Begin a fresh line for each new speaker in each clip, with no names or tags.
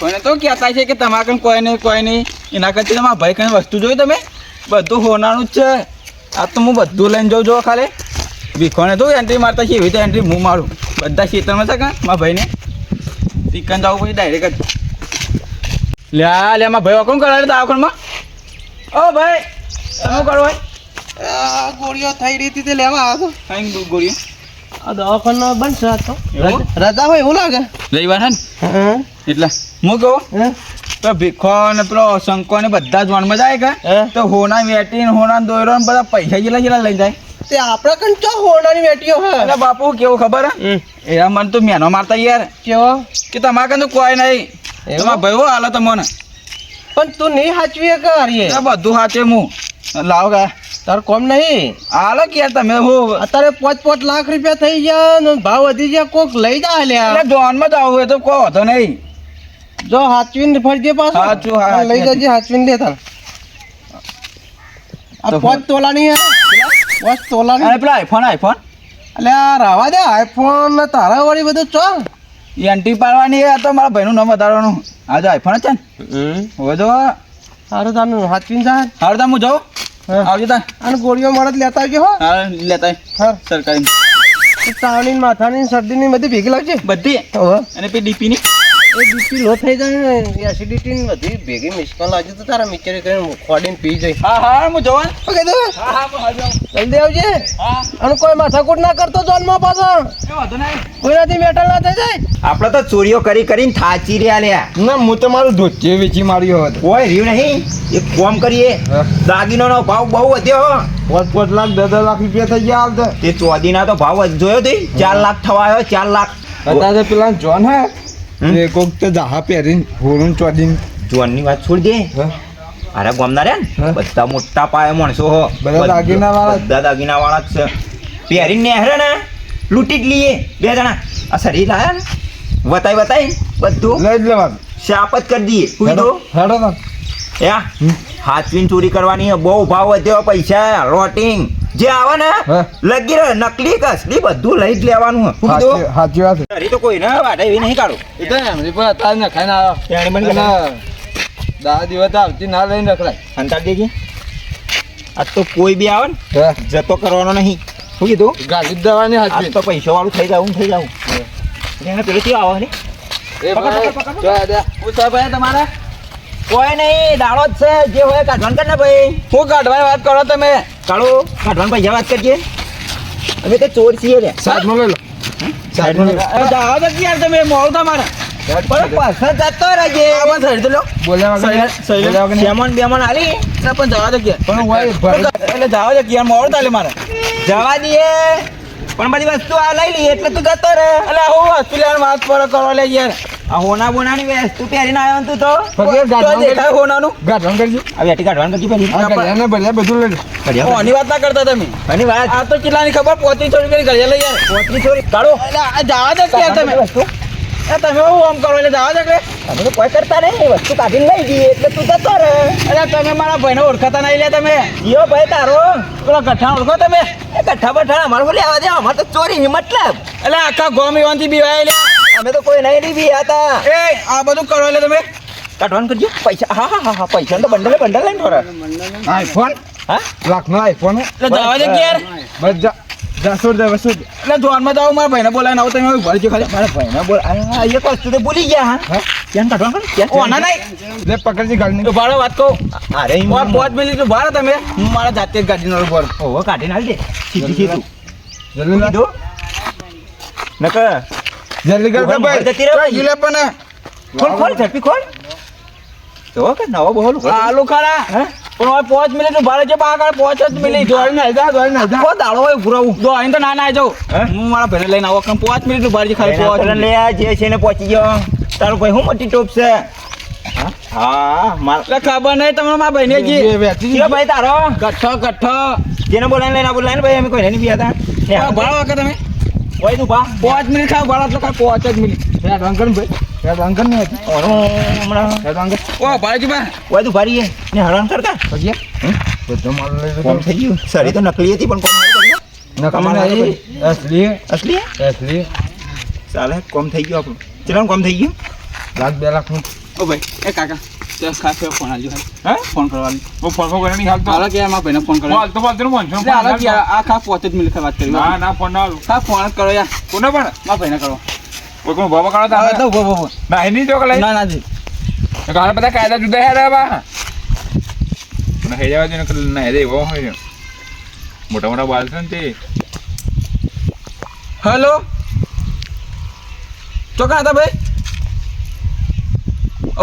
ભીખોને તો કહેતા છે કે તમારા કન કોઈ નહીં એના કરતી તમારા ભાઈ કઈ વસ્તુ જોઈ તમે બધું હોનાનું જ છે આ તો હું બધું લઈને જાઉં જો ખાલી ભીખોને તો એન્ટ્રી મારતા છે એવી તો એન્ટ્રી હું મારું બધા ખેતરમાં છે કાં મારા ભાઈને ચિકન જવું પછી ડાયરેક્ટ જ લે મારા ભાઈ કોણ કરાવે દવાખાનમાં ઓ ભાઈ શું કરો ભાઈ
ગોળીઓ થઈ રહી હતી તે લેવા આવ્યો
કઈ ગોળીઓ
આ દવાખાનો બંધ છે તો રજા હોય એવું લાગે
રવિવાર હે ને એટલે હું કહું તો ભીખો ને પેલો શંકો ને બધા જ વનમાં જાય કે તો હોના વેટીને હોના દોયરો ને બધા પૈસા જેટલા લઈ જાય
તે આપણે કન ચો હોનાની વેટીઓ હે
એટલે બાપુ કેવું ખબર હે એરા મને તો મેનો મારતા યાર
કેવો
કે તમારા કન તો કોઈ નહીં તમારા ભાઈઓ હાલો તમને
પણ તું નહીં હાચવી કે હરીએ
બધું હાચે હું લાવ કા
તાર કોમ નહીં
હાલો કે યાર તમે હું
અત્યારે 5 લાખ રૂપિયા થઈ ગયા ને ભાવ વધી ગયા કોક લઈ જા લ્યા
એટલે જોનમાં જ આવું હોય તો કોઈ હતો નહીં
જો હાચવીને ફરજે પાછો
હાચું, હા,
લઈ જજે હાચવીને લે તાર આ 5 તોલાની હે 5 તોલાની
અને પેલા આઈફોન
એટલે આ રાવા દે આઈફોન ને તારા વાળી બધું ચો
એન્ટી પાડવાની આ તો મારા ભાઈનું નામ વધારવાનું આ તો આઈફોન જ છે ને હવે તો
સારું તાનું હાચવીને જા
હારું તા હું જાઉં આવજો તા
અને ગોળીઓ મળે તો લેતા આવજો હો
હા લેતા
હા
સરકારી
તાવની માથાની શરદીની બધી ભેગી લાવજે
બધી
હવે
અને પેલી ડીપીની
એ બીપી લો થઈ જાય ને એસિડિટી ને બધી ભેગી મિસકોલ લાવજે તો તારા મિક્સર કરીને ખોડીને પી જાય
હા હું જોવાન
ઓકે તો જલ્દી આવજે અને કોઈ માથાકૂટ ના કરતો જોનમાં પાછો કોઈનાથી મેટલ ના થઈ જાય
આપણે તો ચોરીઓ કરીને થાચી રહ્યા લ્યા
ના હું તો મારું ધોચે વેચી માર્યો હતો
કોઈ રહ્યું નહીં એક કામ કરીએ દાગીનોનો ભાવ બહુ વધ્યો
5 લાખ 10 લાખ રૂપિયા થઈ ગયા હાલ
તે ચોદીના તો ભાવ જોયો તે 4 લાખ થવા આવ્યો 4 લાખ
તો પેલા જોન હે એ કોક તો જાહા પહેરીને હોરું ચોદીને
જોનની વાત છોડ દે અરે ગામના રે ને બધા મોટા પાયે માણસો હો
બધા
દાગીના વાળા જ છે પહેરીને નેહરે ને લૂંટી જ લઈએ 2 જણા આ શરીર આયા ને વતાઈ બધું
લઈ જ લેવાનું
શાપ જ કરી દઈએ કુદો
હેડો
યા હાથવીન ચોરી કરવાની બહુ ભાવ વધ્યો પૈસા રોટિંગ જે આવે ને લગી રહ્યો નકલી કે અસલી બધું લઈ જ લેવાનું
સાચી વાત
હરી તો કોઈ ને વાટે એવી નહીં કાઢું
એ તો એમની પણ અત્યારે ને ખાઈને આવ્યો દા દિવસ આવતી ના લઈને રખડાય
અંતાર દેખી આજ તો કોઈ બી આવે ને જતો કરવાનો નહીં શું કીધું
ગાડી જ દવાની
આજ
હાચવી
તો પૈસા વાળું થઈ જાઉં એને પેલું કેવું આવે ને
એ ભાઈ
પૂછો ભાઈ તમારે
કોઈ નહીં દાડો જ છે જે હોય કાઢવાનું કર ને ભાઈ
હું કાઢવાની વાત કરો તમે
કાઢો કાઢવાનું પૈસા વાત કરજે અમે તો ચોર છીએ રે
સાઈડમાં લઈ લો
જાઓ તો યાર તમે મોડું તમારે
પાછળ જતો રહેજે
આમાં સડી તો લો
બોલ્યા
બેમન બેમન હાલી
પણ જવા દે કે
પણ હોય
એટલે જવા દે કે યાર મોડું તાલે મારે
જવા દઈએ પણ બધી વસ્તુ આ લઈ લઈએ એટલે તું જતો રહે
એટલે હું હસ્તુ લેવાનું વાત પર કરો લે યાર
આ હોના બોનાની વસ્તુ પહેરીને આવ્યો તું તો
દેખાય હોનાનું
ગાઢવાનું કરજો
આ વેટી કાઢવાનું કરજી પેલી
આ ગળિયાને ભલે બધું લઈ લો
ઓની વાત ના કરતા તમે
આની વાત
આ તો કેટલાની ખબર 35 રૂપિયાની ઘડિયાળ લઈ યાર
પોતરી ચોરી કાઢો
એટલે આ જવા દે કે યાર તમે
વસ્તુ
તમે હું આમ કરો એટલે જવા દે કે
અમે તો કોઈ કરતા નહીં વસ્તુ કાઢીને લઈ જઈએ એટલે તું જતો રહે
એટલે તમે મારા ભાઈને ઓળખાતા નહીં લે તમે
યો ભાઈ તારો
પેલો ગઠ્ઠા ઓળખો તમે
એ કઠ્ઠા બઠ્ઠા અમારે બોલે આવા દે અમારે તો ચોરી મતલબ
એટલે આખા ગોમ એવાથી બીવાય લે
અમે તો કોઈ નહીં બી હતા
એ આ બધું કરો એટલે તમે
કાઢવાનું કરજો પૈસા હા પૈસા તો બંડલ લઈને થોડા
આઈફોન
હા
લાખનો આઈફોન
એટલે જવા દે કે યાર
બસ જા છોડ દે બસ
એટલે જોનમાં જાઓ મારા ભાઈને બોલાવીને આવો તમે ઉભા રહેજો ખાલી
મારા ભાઈ ના બોલ આ એક વસ્તુ તો ભૂલી ગયા હા ક્યાં કાઢવાનું કર
ઓના નહીં
લે પકડજી ગાડી
તો ભાડો વાત કહું
અરે
5 મિનિટ ભાડો તમે હું મારા જાતે જ ગાડીનો ઉપર
ઓહો કાઢીને હાલ દે સીધી
જલ્દી લા
દો નકર
જલ્દી કર કે ભાઈ
જતી રહે
ગીલે પણ
ખોલ ઝડપી ખોલ તો કે નવો બોલું
આલુ ખાડા પણ હવે 5 મિનિટ ભાડે છે આગળ 5 જ મિનિટ
દોડીને આવી જા
કો દાડો હોય ભૂરાવું જો અહીં તો ના ના જાઉં હું મારા ભાઈને લઈને આવો કેમ 5 મિનિટ ભાડે ખાલી 5
લે આ જે છે ને પહોંચી ગયો તારો ભાઈ હું મોટી ટોપ છે હા માર
એટલે ખબર નહીં તમને મારા ભાઈને જી
વેચી
કયો ભાઈ તારો
કઠ્ઠો
જેને બોલાઈને લઈને બોલાઈને ભાઈ અમે કોઈને નહીં બિયાતા
ભાડો કે તમે
ઓય તું બા
5 મિનિટ ખાવ ભાડો એટલે ખાલી 5 જ મિનિટ
યાર રંગન ભાઈ યાર રંગન ને હતી
હમણાં
યાર રંગન
ઓ ભાડજી બા
ઓય તું ભારી ને હરાન કરતા
પછી બધો માલ લઈ
કોમ થઈ ગયું સરી તો નકલી હતી પણ કોમ
નકલી નહીં અસલી
અસલી
અસલી
ચાલે કોમ થઈ ગયું આપણું ચલો કોમ થઈ ગયું
લાખ 2 લાખ નું
ઓ ભાઈ એ કાકા તે ખાસ ફોન આલજો
હે
ફોન કરવાની
હું ફોન ફોન કરીને હાલતો
હાલો કે મારા ભાઈને ફોન કરો
હાલતો બોલતો મોન છો
હાલો કે આ ખા 5 મિનિટ વાત કરી
ના ના ફોન ના આલું
ખા ફોન કરો યાર
કોને પણ
મારા ભાઈને કરો
કોઈ કોણ બાબા કાઢો
હા
તા
તો ઉભો
ના એની જો કલે
ના ના જી
તો કાલે બધા કાયદા જુદા હે રે બા ના હે જવા દે ને ના હે દે વો હોય મોટા મોટા બાલ છે ને તે
હેલો ચોકા હતા ભાઈ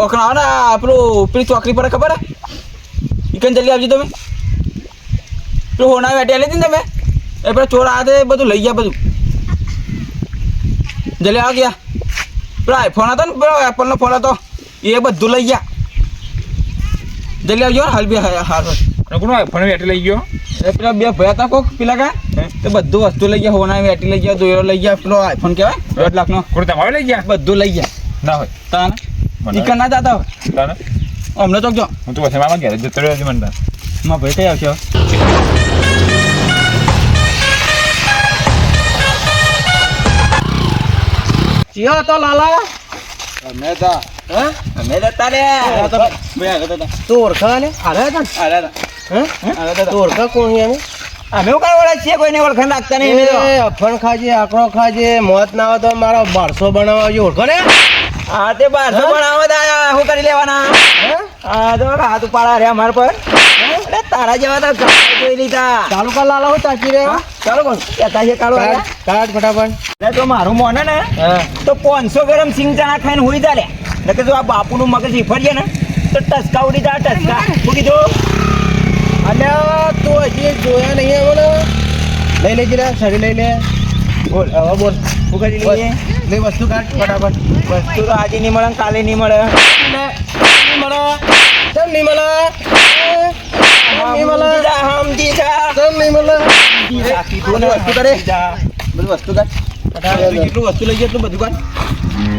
ઓખણા ને આપણું પેલી ચોકડી પર ખબર હે ઈકન જલ્દી આવજો તમે પેલું હોના વેટી આલી હતી ને તમે એ પેલા ચોર આ તે બધું લઈ ગયા બધું જલ્દી આવ ગયા પેલો આઈફોન હતો ને પેલો એપલનો ફોન હતો એ બધું લઈ ગયા જલ્દી આવજો હાલ બી હાલ
કોનો ફોન વેટી લઈ ગયો
એ પેલા બે ભયા હતા કોક પેલા કા તે બધું વસ્તુ લઈ ગયા હોના વેટી લઈ ગયા દોયરો લઈ ગયા પેલો આઈફોન કહેવાય 1.5 લાખનો
કોણ તમારે લઈ ગયા
બધું લઈ ગયા
ના હોય
તાને
મને-
ઈકન ના જતા હોય
તાને
અમને તો જો
હું તો પછી મામા ઘેર જતો રહ્યો છે મને
માં ભાઈ કઈ આવશે હવે?
ચિયો તો લાલા
અમે તા
હે
અમે જતા રે
ભાઈ આગળ હતા
તું ઓળખા ને આરે હતા ને?
આરે હતા
હે
આરે હતા
તું ઓળખા કોણ છે અમે
અમે ઉકાળ વાળા છીએ કોઈને ઓળખાણ રાખતા નહીં અમે તો
એ અફણ ખાજે આકડો ખાજે મોત ના આવે તો મારો 1200 બનાવવા જો ઓળખો ને
હા તે 1200 પણ આવત આયા શું કરી લેવાના
હે
હા તો હાથ ઉપાડા રે અમાર પર અરે તારા જેવા તો ગાય જોઈ લીધા
ચાલુ કર લાલા હું તાકી રે
ચાલો બોલ કેતા છે કાળો
કાઢ કાઢ ફટાફટ
એટલે તો મારું મોને ને
હા
તો 500 ગ્રામ સિંગ ચણા ખાઈને હુઈ જા લે એટલે જો આ બાપુનું મગજ ફરીએ ને તો ટસકા ઉડી જા ટસકા શું કીધું
અને તું હજી જોયા નહીં મને લઈ લેજે રે સડી લઈ લે બોલ હવે બોલ
શું કરી
બસ,
લઈએ
લે વસ્તુ કાઢ ફટાફટ
વસ્તુ તો આજે નહીં મળે ને કાલે નહીં મળે
નહીં મળે કેમ નહીં મળે નહીં મળે
સમજી જા
કેમ નહીં મળે
બધું વસ્તુ કરે
બધું વસ્તુ કાઢ જેટલું વસ્તુ લઈ ગયા એટલું બધું કાઢ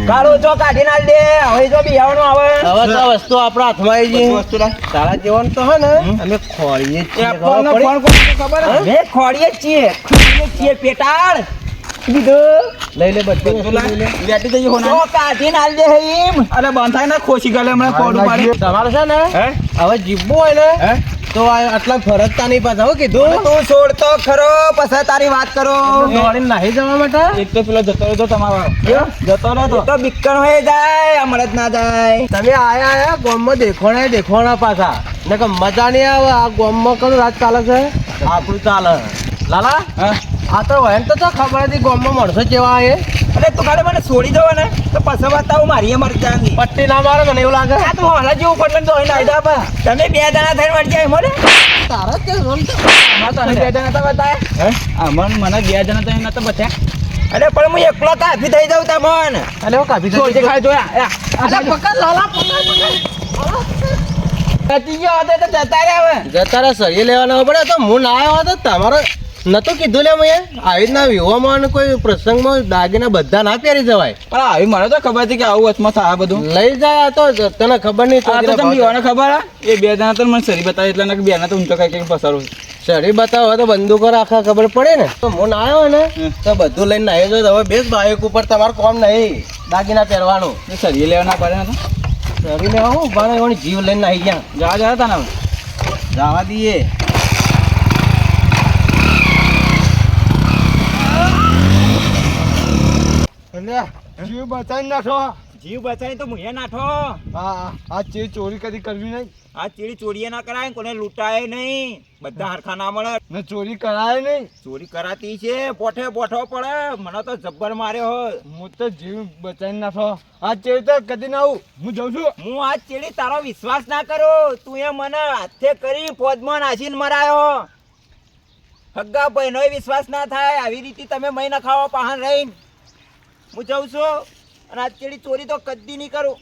કાળો ચો કાઢી નાલ દે હવે જો બિહારનું આવે
હવે તો વસ્તુ આપણા હાથમાં આવી
બધું
ગઈ
વસ્તુ લાય
તારા જેવાનું તો હે ને અમે ખોળીએ જ છીએ
એપલનો
ખબર
ફોન
પડી?
કોણ ખબર હે?
અમે ખોડીએ જ છીએ પેટાળ કીધું
લઈ લે બધું
બધું
વસ્તુ લઈ લે
લાય વેટી જઈએ હોના
ચો કાઢી નાલ દે ઈમ
અરે બંધ થાય ને ખોસી ગલે હમણાં કોડ ઉપાડે
તમારે છે ને
હે
હવે જીવવું હોય ને
હે
તો આ આટલા ફરજતા નહીં પાછા હો કીધું
તું છોડતો ખરો પછી તારી વાત કરો
દોડીને નાહી જવા માટે
એક તો પેલો જતો રહ્યો તો તમારો જતો રહ્યો તો
તો બિક્કણ હોય જાય અમરત ના જાય
તમે આયા ગામમાં દેખોણા પાછા ને કે મજા નહીં આવે આ ગામમાં કયું રાજ ચાલે છે આપણું ચાલે લાલા
હા
આ તો હોય ને તો ખબર હતી ગામમાં માણસો કેવા એ
અરે તું ખાલી મને છોડી દો ને તો પછી બતાવું મારી મરત જાય
પટ્ટી ના મારે મને એવું લાગે
આ તો હોલા જેવું પટલે તો હોય ના બા તમે બે જણા થઈને મરી જાય મને
તારા જ
તને બે જણા હતા બતાયા હે આમાં મને બે જણા તો નતા બતાયા
અરે પણ હું એકલો કાફી થઈ જાઉં તમને
અલે હું કાપી
છોડ ખાઈ જોયા
અલે પકડ લાલા પકડ
પતી ગયો હતો તો જતા રહ્યા હવે
જતા રે સળીએ લેવાના પડે તો હું ના આવ્યો હતો તમારો નતું કીધું લે મેં આવી રીતના વિવાહમાં અને કોઈ પ્રસંગમાં દાગીના બધા ના પહેરી જવાય
પણ આવી મને તો ખબર હતી કે આવું વચમાં થાય બધું
લઈ જાય તો તને ખબર નહીં
આ તો તમને દીવાને ખબર હે એ બે જણા તો મને સરી બતાવી એટલે ને બે ના તો ઊંચો કઈ કઈ પસારો
શરીર બતાવો તો બંદૂકો રાખા ખબર પડે ને તો હું ના આવ્યો ને તો બધું લઈને નાહી જો હવે બેસ બાઇક ઉપર તમારે કોમ નહીં દાગીના પહેરવાનું
એ સરી લેવાના પડે ને
શરીર લેવા હું ઉભા રહ્યો જીવ લઈને નાહી ગયા
જવા જવા તા ને હવે
જવા દઈએ
જીવ બચાવી નાખો
જીવ બચાવી તો મુએ નાઠો
હા આ ચીજ ચોરી કદી કરવી નહીં
આ ચીડી ચોરીએ ના કરાય કોને લૂંટાય નહીં બધા હરખા ના મળે
ને ચોરી કરાય નહીં
ચોરી કરાતી છે પોઠે પોઠો પડે મને તો જબ્બર માર્યો હો
હું તો જીવ બચાવી નાખો આ ચીજ તો કદી ના આવું હું જાઉં છું
હું આ ચીડી તારો વિશ્વાસ ના કરો તું એ મને હાથે કરી ફોજમાં નાસીને મરાયો હગ્ગા બહેનોય વિશ્વાસ ના થાય આવી રીતે તમે મહી ન ખાવા પાહન રહીને હું જાઉં છું અને આ ચીડી ચોરી તો કદી નહીં કરું